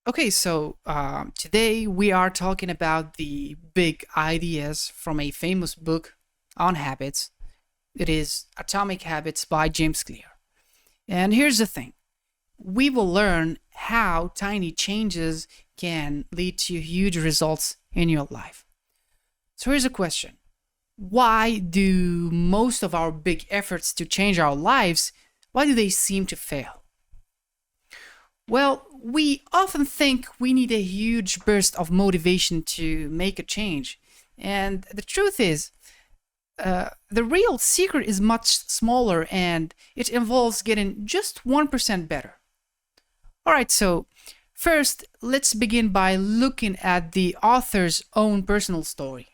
Okay, so today we are talking about the big ideas from a famous book on habits. It is Atomic Habits by James Clear. And here's the thing, we will learn how tiny changes can lead to huge results in your life. So here's a question. Why do most of our big efforts to change our lives, why do they seem to fail? Well, we often think we need a huge burst of motivation to make a change. And the truth is, the real secret is much smaller and it involves getting just 1% better. All right, so first, let's begin by looking at the author's own personal story.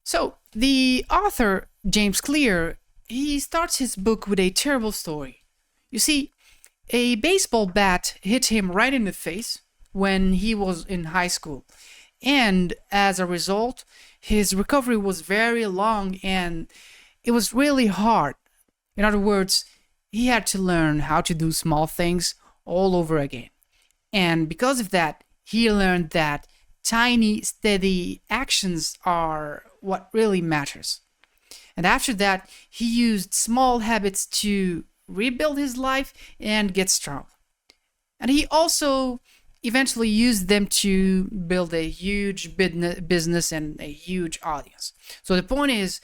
So, the author, James Clear, he starts his book with a terrible story. You see, a baseball bat hit him right in the face when he was in high school. And as a result, his recovery was very long and it was really hard. In other words, he had to learn how to do small things all over again. And because of that, he learned that tiny, steady actions are what really matters. And after that, he used small habits to rebuild his life and get strong. And he also eventually used them to build a huge business and a huge audience. So the point is,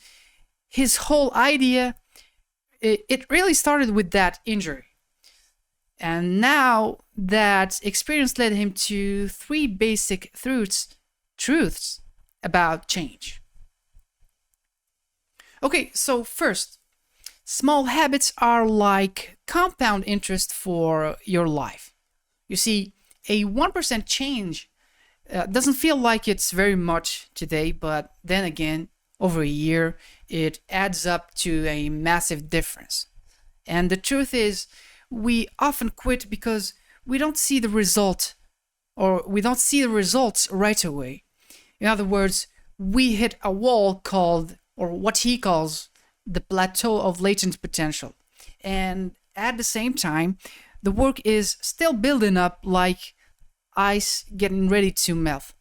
his whole idea, it really started with that injury. And now that experience led him to three basic truths about change. Okay, so first, small habits are like compound interest for your life. You see, a 1% change doesn't feel like it's very much today, but then again, over a year, it adds up to a massive difference. And the truth is, we often quit because we don't see the result or we don't see the results right away. In other words, we hit a wall called, or what he calls, the plateau of latent potential. And at the same time, the work is still building up like ice getting ready to melt.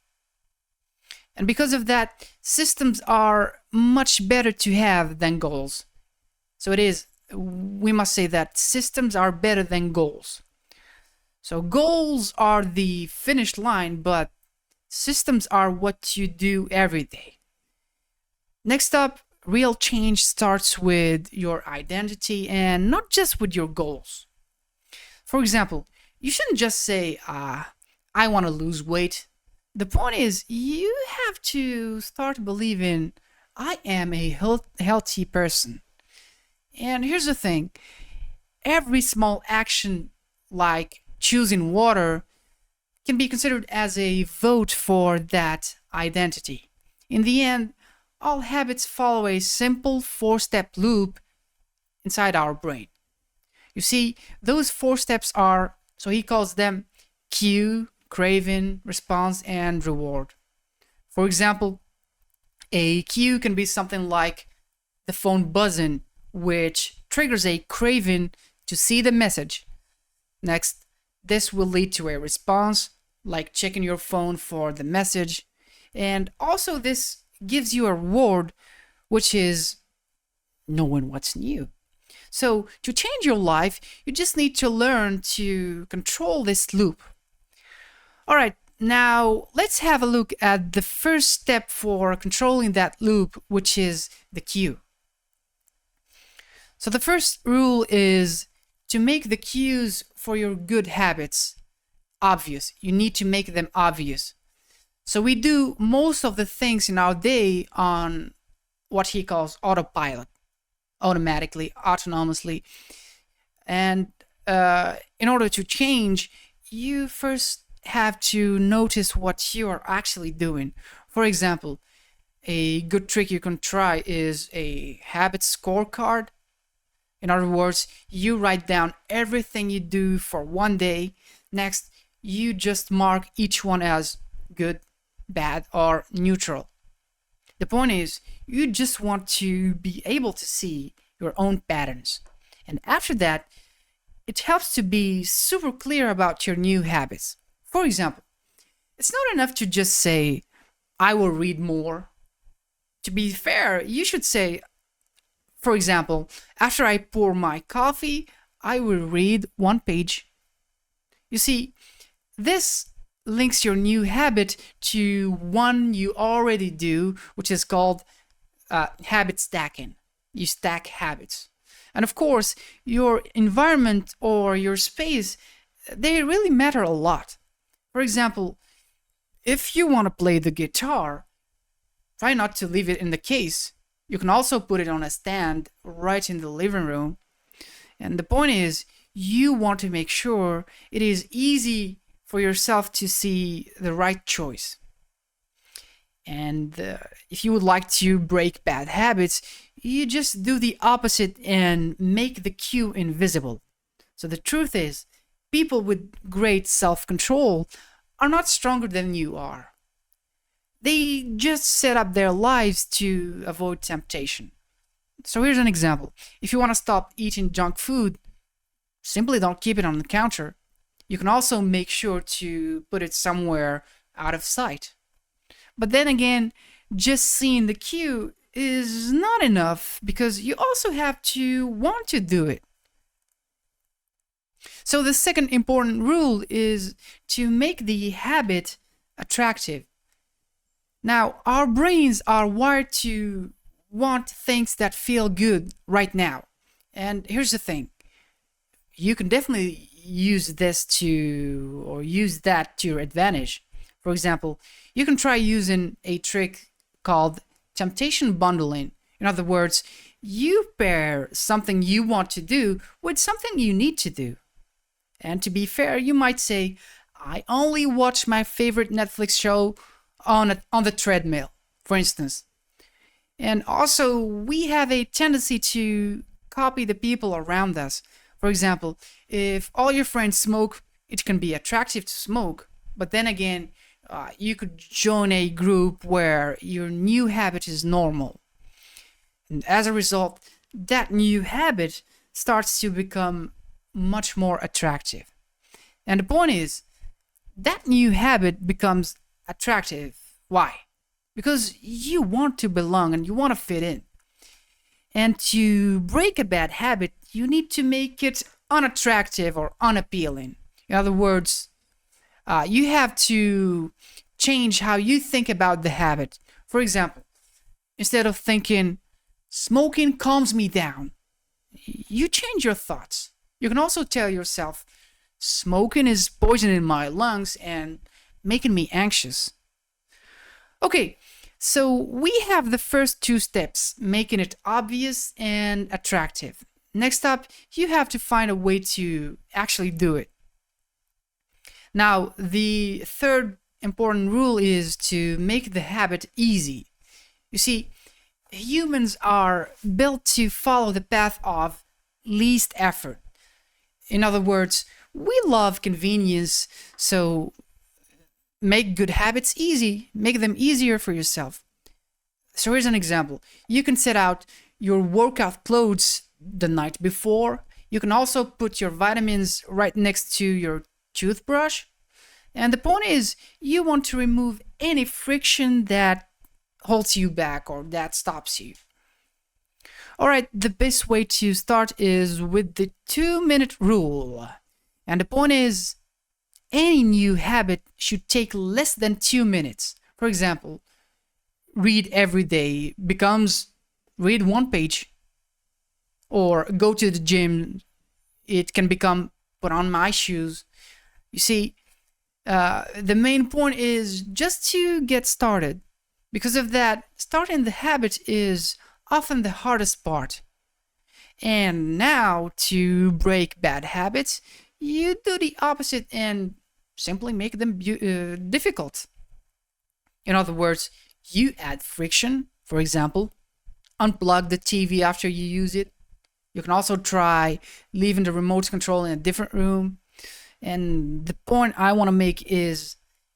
And because of that, systems are much better to have than goals. So we must say that systems are better than goals. So goals are the finish line, but systems are what you do every day. Next up, real change starts with your identity and not just with your goals. For example, you shouldn't just say, I want to lose weight. The point is, you have to start believing, I am a healthy person. And here's the thing, every small action, like choosing water, can be considered as a vote for that identity. In the end, all habits follow a simple four-step loop inside our brain. You see, those four steps are, so he calls them cue, craving, response, and reward. For example, a cue can be something like the phone buzzing, which triggers a craving to see the message. Next, this will lead to a response, like checking your phone for the message. And also, this gives you a reward, which is knowing what's new. So, to change your life, you just need to learn to control this loop. All right, now let's have a look at the first step for controlling that loop, which is the cue. So the first rule is to make the cues for your good habits obvious. You need to make them obvious. So we do most of the things in our day on what he calls autopilot, automatically, autonomously. And in order to change, you first have to notice what you are actually doing. For example, a good trick you can try is a habit scorecard. In other words, you write down everything you do for one day. Next, you just mark each one as good, bad, or neutral. The point is, you just want to be able to see your own patterns. And after that, it helps to be super clear about your new habits. For example, it's not enough to just say, I will read more. To be fair, you should say, for example, after I pour my coffee, I will read one page. You see, this links your new habit to one you already do, which is called habit stacking. You stack habits. And of course, your environment or your space, they really matter a lot. For example, if you want to play the guitar, try not to leave it in the case. You can also put it on a stand right in the living room. And the point is, you want to make sure it is easy for yourself to see the right choice. And if you would like to break bad habits, you just do the opposite and make the cue invisible. So the truth is, people with great self-control are not stronger than you are. They just set up their lives to avoid temptation. So here's an example. If you want to stop eating junk food, simply don't keep it on the counter. You can also make sure to put it somewhere out of sight. But then again, just seeing the cue is not enough because you also have to want to do it. So the second important rule is to make the habit attractive. Now, our brains are wired to want things that feel good right now. And here's the thing. You can definitely use that to your advantage. For example, you can try using a trick called temptation bundling. In other words, you pair something you want to do with something you need to do. And to be fair, you might say, I only watch my favorite Netflix show on the treadmill, for instance. And also, we have a tendency to copy the people around us. For example, if all your friends smoke, it can be attractive to smoke. But then again, you could join a group where your new habit is normal. And as a result, that new habit starts to become much more attractive. And the point is, that new habit becomes attractive. Why? Because you want to belong and you want to fit in. And to break a bad habit, you need to make it unattractive or unappealing. In other words, you have to change how you think about the habit. For example, instead of thinking, smoking calms me down, you change your thoughts. You can also tell yourself, smoking is poisoning my lungs and making me anxious. Okay, so we have the first two steps, making it obvious and attractive. Next up, you have to find a way to actually do it. Now, the third important rule is to make the habit easy. You see, humans are built to follow the path of least effort. In other words, we love convenience, so make good habits easy, make them easier for yourself. So here's an example. You can set out your workout clothes the night before. You can also put your vitamins right next to your toothbrush. And the point is, you want to remove any friction that holds you back or that stops you. All right, the best way to start is with the 2-minute rule. And the point is, any new habit should take less than 2 minutes. For example, read every day becomes read one page. Or go to the gym, it can become put on my shoes. You see, the main point is just to get started. Because of that, starting the habit is often the hardest part. And now, to break bad habits, you do the opposite and simply make them difficult. In other words, you add friction. For example, unplug the TV after you use it. You can also try leaving the remote control in a different room. And the point I want to make is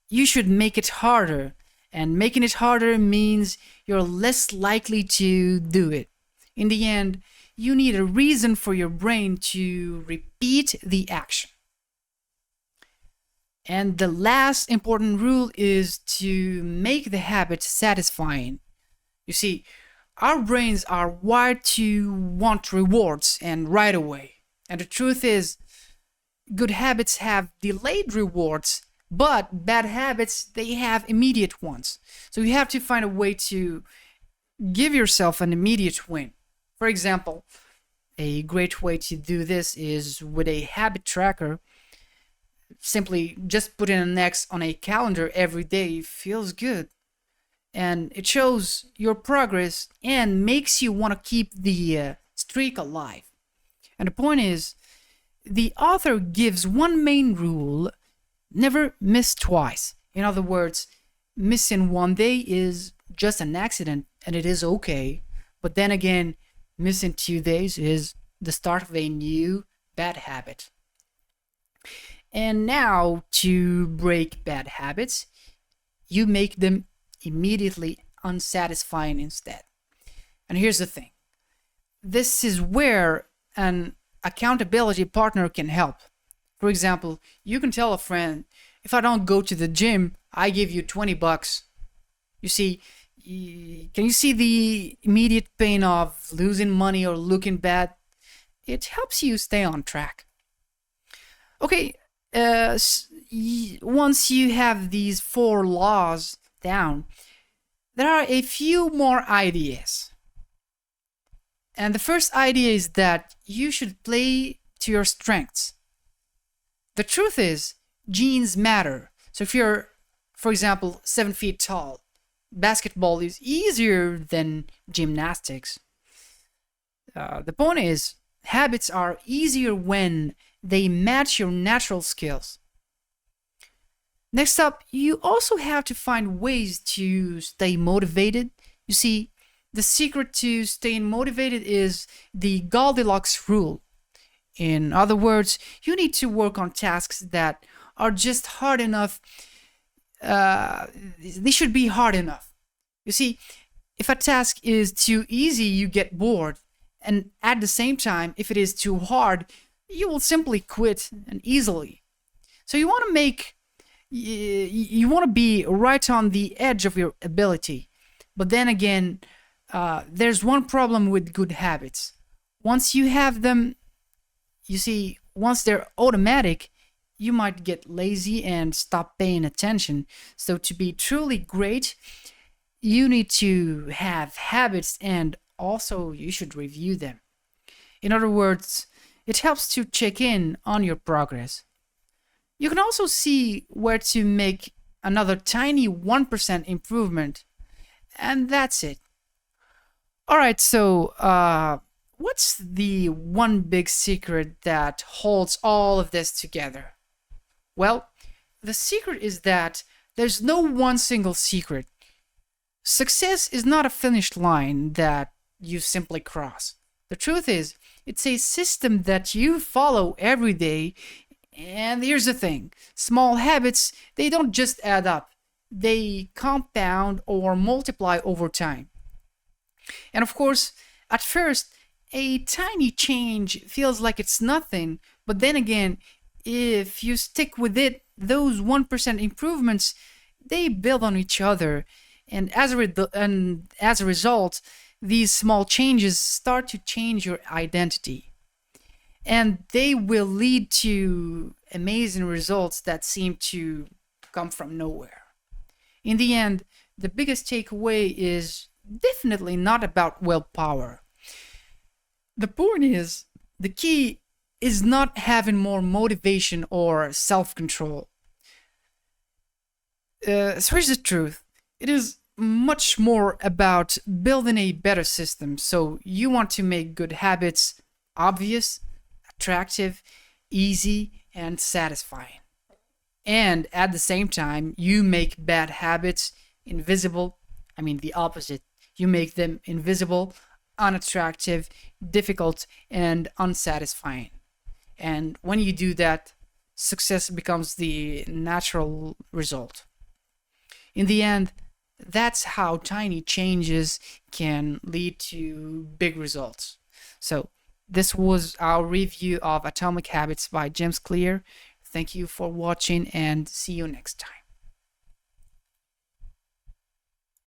you should make it harder. And making it harder means you're less likely to do it. In the end, you need a reason for your brain to repeat the action. And the last important rule is to make the habit satisfying. You see, our brains are wired to want rewards and right away. And the truth is, good habits have delayed rewards, but bad habits, they have immediate ones. So you have to find a way to give yourself an immediate win. For example, a great way to do this is with a habit tracker. Simply just putting an X on a calendar every day feels good. And it shows your progress and makes you want to keep the streak alive. And the point is, the author gives one main rule: never miss twice. In other words, missing one day is just an accident and it is okay. But then again, missing 2 days is the start of a new bad habit. And now, to break bad habits, you make them immediately unsatisfying instead. And here's the thing. This is where an accountability partner can help. For example, you can tell a friend, if I don't go to the gym, I give you $20. You see, can you see the immediate pain of losing money or looking bad? It helps you stay on track. Okay, once you have these 4 laws down, there are a few more ideas. And the first idea is that you should play to your strengths. The truth is, genes matter. So if you're, for example, 7 feet tall, basketball is easier than gymnastics. The point is, habits are easier when they match your natural skills. Next up, you also have to find ways to stay motivated. You see, the secret to staying motivated is the Goldilocks rule. In other words, you need to work on tasks that are just hard enough. They should be hard enough. You see, if a task is too easy, you get bored. And at the same time, if it is too hard, you will simply quit and easily. So you want to be right on the edge of your ability. But then again, there's one problem with good habits. Once you have them, you see, once they're automatic, you might get lazy and stop paying attention. So to be truly great, you need to have habits, and also you should review them. In other words, it helps to check in on your progress. You can also see where to make another tiny 1% improvement, and that's it. All right, so what's the one big secret that holds all of this together? Well, the secret is that there's no one single secret. Success is not a finish line that you simply cross. The truth is, it's a system that you follow every day. And here's the thing, small habits, they don't just add up. They compound or multiply over time. And of course, at first, a tiny change feels like it's nothing, but then again, if you stick with it, those 1% improvements, they build on each other. And as a result, these small changes start to change your identity. And they will lead to amazing results that seem to come from nowhere. In the end, the biggest takeaway is definitely not about willpower. The point is, the key is not having more motivation or self-control. So here's the truth. It is much more about building a better system. So you want to make good habits obvious, attractive, easy, and satisfying. And at the same time, you make bad habits invisible. I mean, the opposite. You make them invisible, unattractive, difficult, and unsatisfying. And when you do that, success becomes the natural result. In the end, that's how tiny changes can lead to big results. So this was our review of Atomic Habits by James Clear. Thank you for watching and see you next time.